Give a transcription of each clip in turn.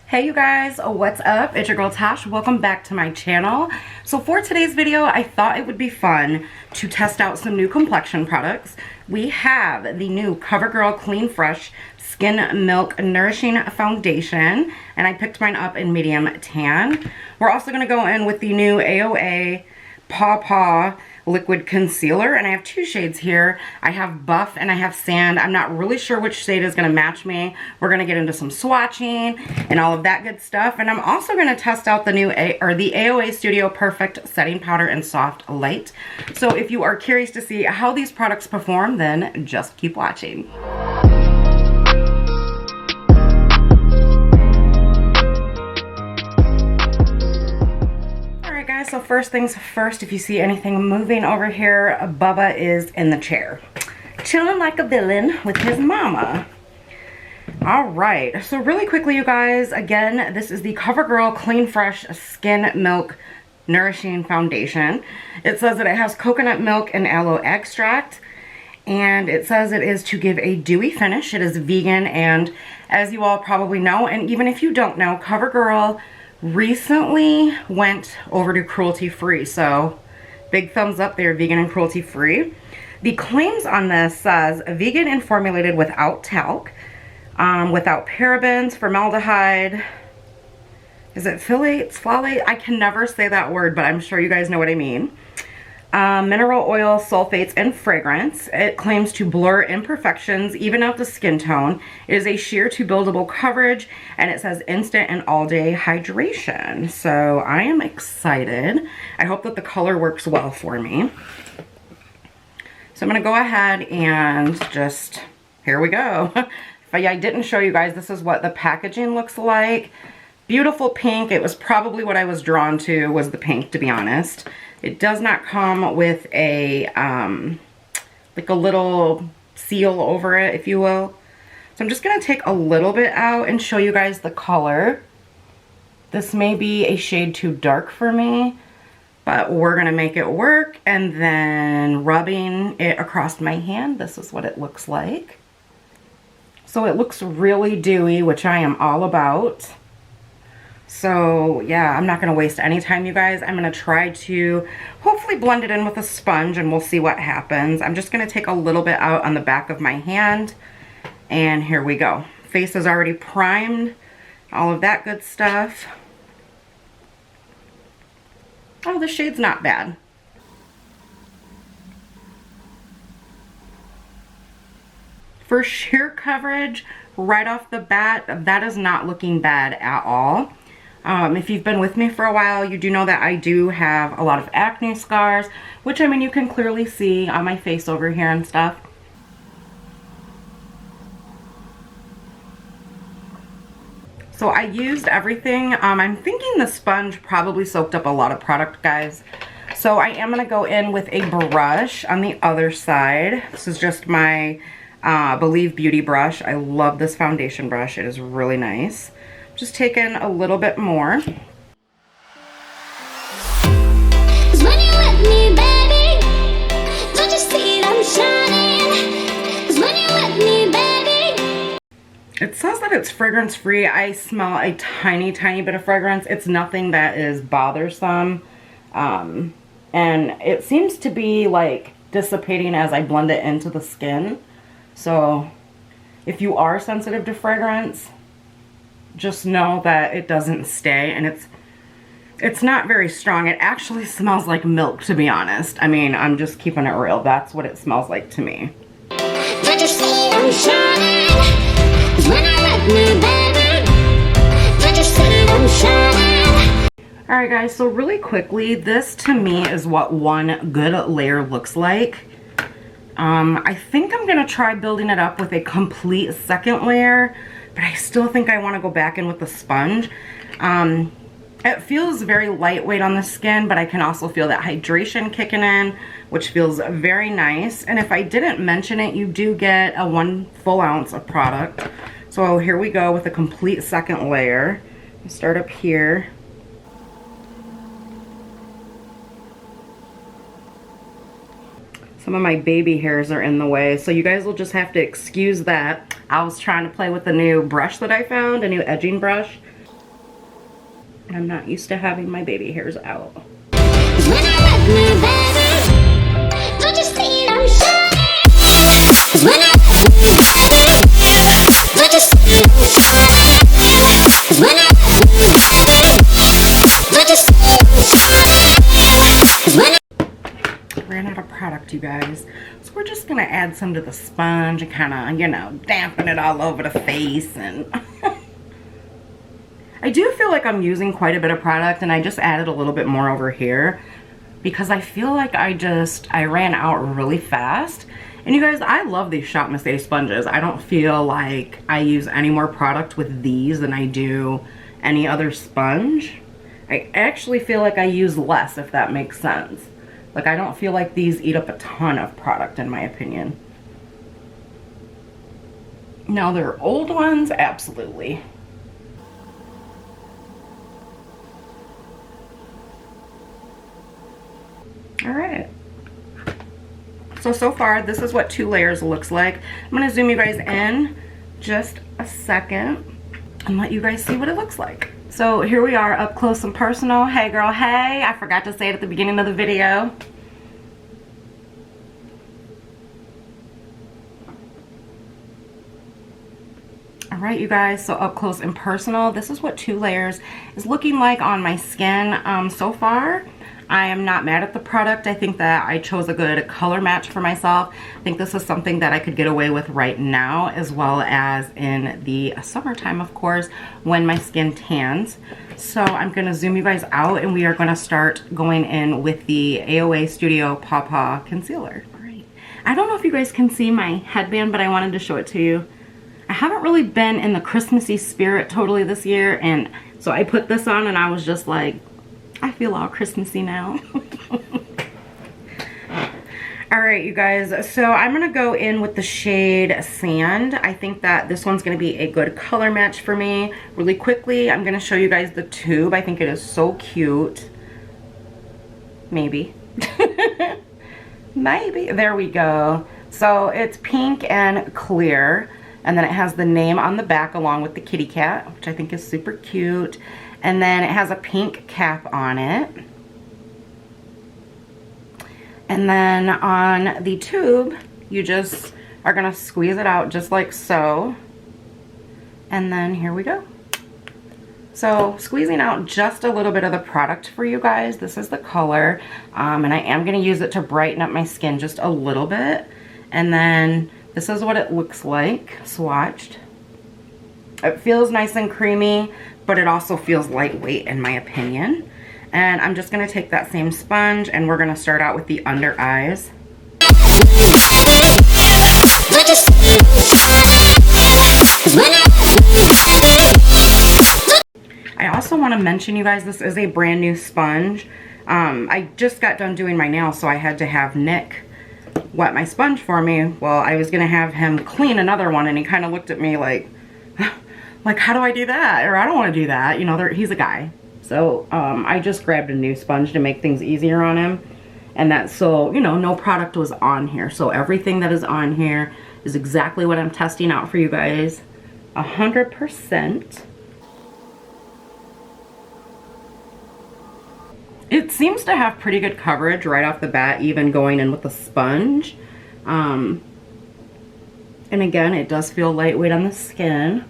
Hey you guys, what's up? It's your girl Tash. Welcome back to my channel. So for today's video, I thought it would be fun to test out some new complexion products. We have the new Covergirl Clean Fresh Skin Milk Nourishing Foundation, and I picked mine up in medium tan. We're also going to go in with the new AOA Paw liquid concealer, and I have two shades here. I have Buff and I have Sand. I'm not really sure which shade is going to match me. We're going to get into some swatching and all of that good stuff, and I'm also going to test out the new the AOA Studio Perfect Setting Powder in Soft Light. So if you are curious to see how these products perform, then just keep watching. So first things first, if you see anything moving over here, Bubba is in the chair, chilling like a villain with his mama. All right, so really quickly, you guys, again, this is the Covergirl Clean Fresh Skin Milk Nourishing Foundation. It says that it has coconut milk and aloe extract, and it says it is to give a dewy finish. It is vegan, and as you all probably know, and even if you don't know, Covergirl recently went over to cruelty-free, so big thumbs up, they're vegan and cruelty-free. The claims on this says vegan and formulated without talc, without parabens, formaldehyde, is it phthalate? I can never say that word, but I'm sure you guys know what I mean. Mineral oil, sulfates, and fragrance. It claims to blur imperfections, even out the skin tone. It is a sheer to buildable coverage, and it says instant and all-day hydration. So I am excited. I hope that the color works well for me. So I'm going to go ahead and just, here we go. If I didn't show you guys, this is what the packaging looks like. Beautiful pink. It was probably what I was drawn to, was the pink, to be honest. It does not come with a, like a little seal over it, if you will. So I'm just going to take a little bit out and show you guys the color. This may be a shade too dark for me, but we're going to make it work. And then rubbing it across my hand, this is what it looks like. So it looks really dewy, which I am all about. So yeah, I'm not going to waste any time, you guys. I'm going to try to hopefully blend it in with a sponge, and we'll see what happens. I'm just going to take a little bit out on the back of my hand, and here we go. Face is already primed, all of that good stuff. Oh, the shade's not bad. For sheer coverage, right off the bat, that is not looking bad at all. If you've been with me for a while, you do know that I do have a lot of acne scars, which, I mean, you can clearly see on my face over here and stuff. So I used everything. I'm thinking the sponge probably soaked up a lot of product, guys. So I am going to go in with a brush on the other side. This is just my Believe Beauty brush. I love this foundation brush. It is really nice. Just taking a little bit more. It says that it's fragrance free. I smell a tiny bit of fragrance. It's nothing that is bothersome. And it seems to be like dissipating as I blend it into the skin. So if you are sensitive to fragrance, just know that it doesn't stay, and it's not very strong. It actually smells like milk, to be honest. I mean, I'm just keeping it real. That's what it smells like to me. Don't you see I'm shining? 'Cause when I let me, baby, don't you see I'm shining? Alright guys, so really quickly, this to me is what one good layer looks like. I think I'm going to try building it up with a complete second layer, but I still think I want to go back in with the sponge. It feels very lightweight on the skin, but I can also feel that hydration kicking in, which feels very nice. And if I didn't mention it, you do get a 1 full ounce of product. So here we go with a complete second layer. Start up here. Some of my baby hairs are in the way, so you guys will just have to excuse that. I was trying to play with the new brush that I found, a new edging brush. And I'm not used to having my baby hairs out. Ran out of product, you guys. So we're just gonna add some to the sponge and kind of, you know, dampen it all over the face. And I do feel like I'm using quite a bit of product, and I just added a little bit more over here because I feel like I ran out really fast. And you guys, I love these Shop Miss A sponges. I don't feel like I use any more product with these than I do any other sponge. I actually feel like I use less, if that makes sense. Like, I don't feel like these eat up a ton of product, in my opinion. Now, they're old ones, absolutely. All right. So far, this is what 2 layers looks like. I'm gonna zoom you guys in just a second and let you guys see what it looks like. So here we are up close and personal. Hey girl, hey. I forgot to say it at the beginning of the video. All right, you guys, so up close and personal, this is what 2 layers is looking like on my skin so far. I am not mad at the product. I think that I chose a good color match for myself. I think this is something that I could get away with right now, as well as in the summertime, of course, when my skin tans. So I'm gonna zoom you guys out, and we are gonna start going in with the AOA Studio Paw Concealer. All right. I don't know if you guys can see my headband, but I wanted to show it to you. I haven't really been in the Christmassy spirit totally this year, and so I put this on and I was just like, I feel all Christmassy now. All right, you guys, so I'm gonna go in with the shade Sand. I think that this one's gonna be a good color match for me. Really quickly, I'm gonna show you guys the tube. I think it is so cute. Maybe. Maybe, there we go. So it's pink and clear, and then it has the name on the back along with the kitty cat, which I think is super cute. And then it has a pink cap on it. And then on the tube, you just are gonna squeeze it out just like so. And then here we go. So squeezing out just a little bit of the product for you guys. This is the color. And I am gonna use it to brighten up my skin just a little bit. And then this is what it looks like swatched. It feels nice and creamy, but it also feels lightweight in my opinion. And I'm just gonna take that same sponge and we're gonna start out with the under eyes. I also wanna mention, you guys, this is a brand new sponge. I just got done doing my nails, so I had to have Nick wet my sponge for me. Well, I was gonna have him clean another one, and he kind of looked at me like, how do I do that? Or I don't want to do that. You know, he's a guy. So I just grabbed a new sponge to make things easier on him. And that's so, you know, no product was on here. So everything that is on here is exactly what I'm testing out for you guys. 100%. It seems to have pretty good coverage right off the bat, even going in with the sponge. And again, it does feel lightweight on the skin.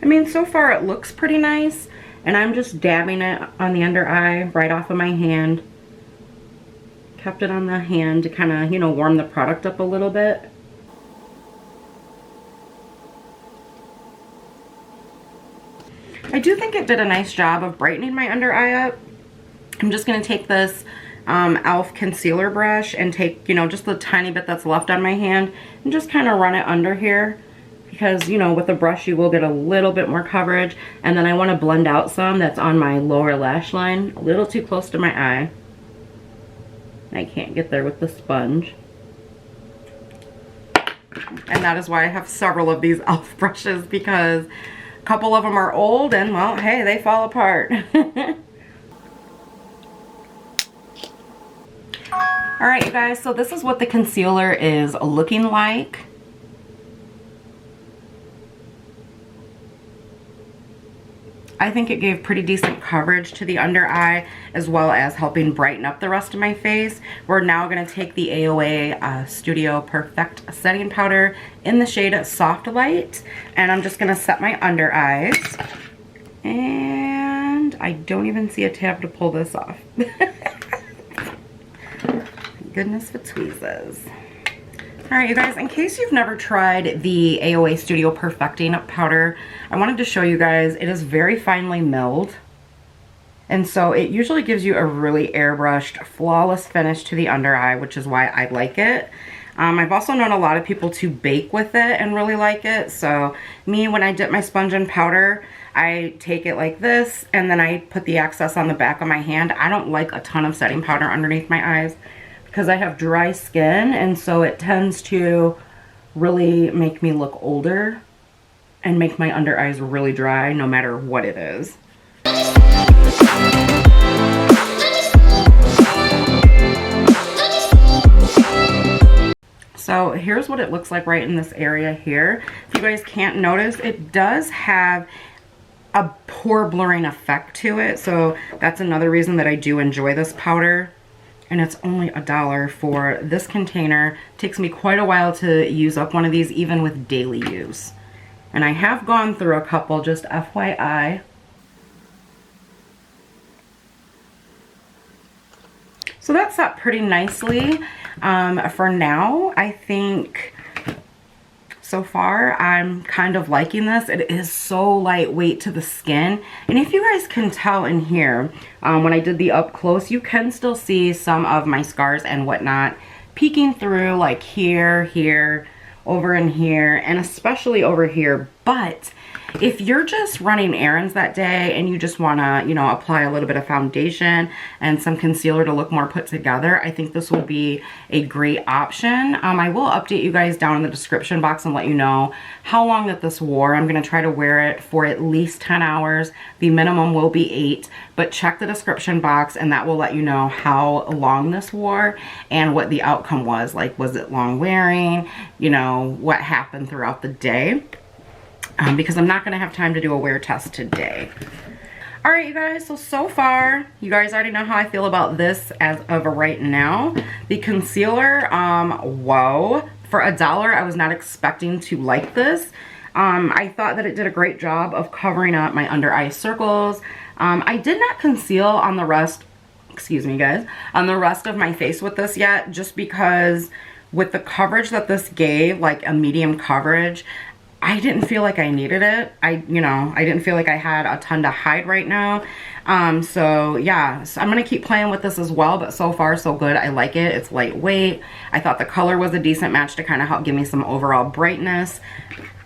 I mean, so far it looks pretty nice, and I'm just dabbing it on the under eye right off of my hand. Kept it on the hand to kind of, you know, warm the product up a little bit. I do think it did a nice job of brightening my under eye up. I'm just going to take this e.l.f. concealer brush and take, you know, just the tiny bit that's left on my hand and just kind of run it under here. Because, you know, with the brush you will get a little bit more coverage. And then I want to blend out some that's on my lower lash line, a little too close to my eye. I can't get there with the sponge. And that is why I have several of these e.l.f. brushes, because a couple of them are old and, well, hey, they fall apart. All right, you guys, so this is what the concealer is looking like. I think it gave pretty decent coverage to the under eye, as well as helping brighten up the rest of my face. We're now gonna take the AOA Studio Perfect Setting Powder in the shade Soft Light, and I'm just gonna set my under eyes. And I don't even see a tab to pull this off. Goodness for tweezers. All right, you guys, in case you've never tried the AOA Studio Perfecting Powder, I wanted to show you guys, it is very finely milled. And so it usually gives you a really airbrushed, flawless finish to the under eye, which is why I like it. I've also known a lot of people to bake with it and really like it. So me, when I dip my sponge in powder, I take it like this, and then I put the excess on the back of my hand. I don't like a ton of setting powder underneath my eyes, because I have dry skin, and so it tends to really make me look older and make my under eyes really dry no matter what it is. So here's what it looks like right in this area here. If you guys can't notice, it does have a pore blurring effect to it, so that's another reason that I do enjoy this powder. And it's only $1 for this container. It takes me quite a while to use up one of these, even with daily use. And I have gone through a couple, just FYI. So that's set pretty nicely. For now, I think so far I'm kind of liking this. It is so lightweight to the skin, and if you guys can tell in here, when I did the up close, you can still see some of my scars and whatnot peeking through, like here, over in here, and especially over here. But if you're just running errands that day and you just want to, you know, apply a little bit of foundation and some concealer to look more put together, I think this will be a great option. I will update you guys down in the description box and let you know how long that this wore. I'm going to try to wear it for at least 10 hours. The minimum will be 8, but check the description box and that will let you know how long this wore and what the outcome was. Like, was it long wearing? You know, what happened throughout the day? Because I'm not going to have time to do a wear test today. All right, you guys, so far, you guys already know how I feel about this as of right now. The concealer, whoa. For $1, I was not expecting to like this. I thought that it did a great job of covering up my under eye circles. I did not conceal on the rest, excuse me guys, on the rest of my face with this yet, just because with the coverage that this gave, like a medium coverage, I didn't feel like I needed it. I didn't feel like I had a ton to hide right now. So yeah, so I'm gonna keep playing with this as well, but so far so good. I like it. It's lightweight. I thought the color was a decent match to kind of help give me some overall brightness,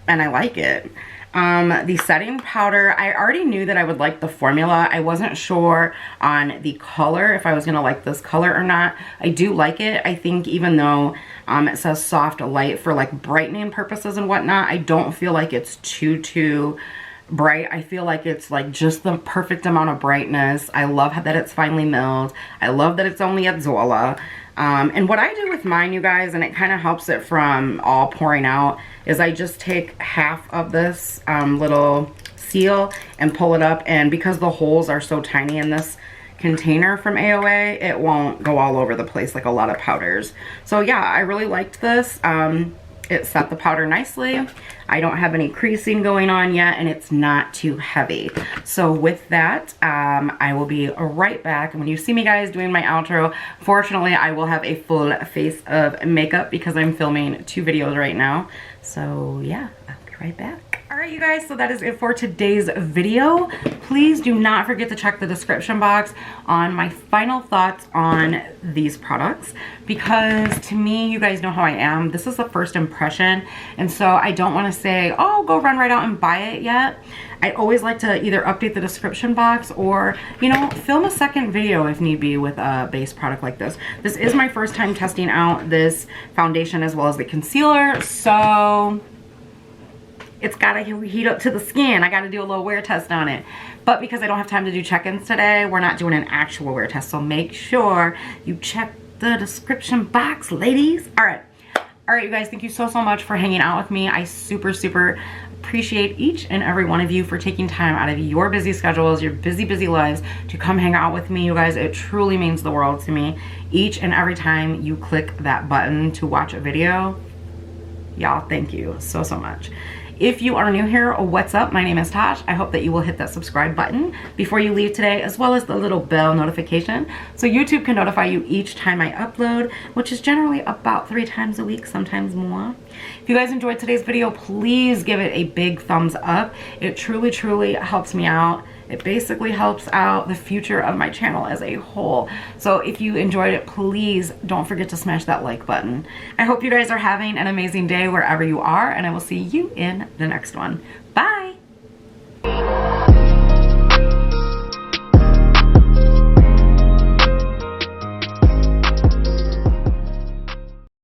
and I like it. The setting powder, I already knew that I would like the formula. I wasn't sure on the color, if I was gonna like this color or not. I do like it. I think even though it says soft light for like brightening purposes and whatnot, I don't feel like it's too bright. I feel like it's like just the perfect amount of brightness. I love that it's finely milled. I love that it's only at Zola. And what I do with mine, you guys, and it kind of helps it from all pouring out, is I just take half of this little seal and pull it up, and because the holes are so tiny in this container from AOA, it won't go all over the place like a lot of powders. So yeah, I really liked this. It set the powder nicely. I don't have any creasing going on yet, and it's not too heavy. So with that, I will be right back. And when you see me guys doing my outro, fortunately I will have a full face of makeup because I'm filming 2 videos right now. So yeah, I'll be right back. Alright you guys, so that is it for today's video. Please do not forget to check the description box on my final thoughts on these products, because to me, you guys know how I am. This is the first impression, and so I don't want to say, oh, go run right out and buy it yet. I always like to either update the description box or, you know, film a second video if need be with a base product like this. This is my first time testing out this foundation as well as the concealer, so it's gotta heat up to the skin. I gotta do a little wear test on it. But because I don't have time to do check-ins today, we're not doing an actual wear test. So make sure you check the description box, ladies. All right, you guys, thank you so much for hanging out with me. I super appreciate each and every one of you for taking time out of your busy schedules, your busy lives to come hang out with me. You guys, it truly means the world to me each and every time you click that button to watch a video. Y'all, thank you so much. If you are new here, what's up? My name is Tash. I hope that you will hit that subscribe button before you leave today, as well as the little bell notification, so YouTube can notify you each time I upload, which is generally about 3 times a week, sometimes more. If you guys enjoyed today's video, please give it a big thumbs up. It truly helps me out. It basically helps out the future of my channel as a whole. So if you enjoyed it, please don't forget to smash that like button. I hope you guys are having an amazing day wherever you are, and I will see you in the next one. Bye!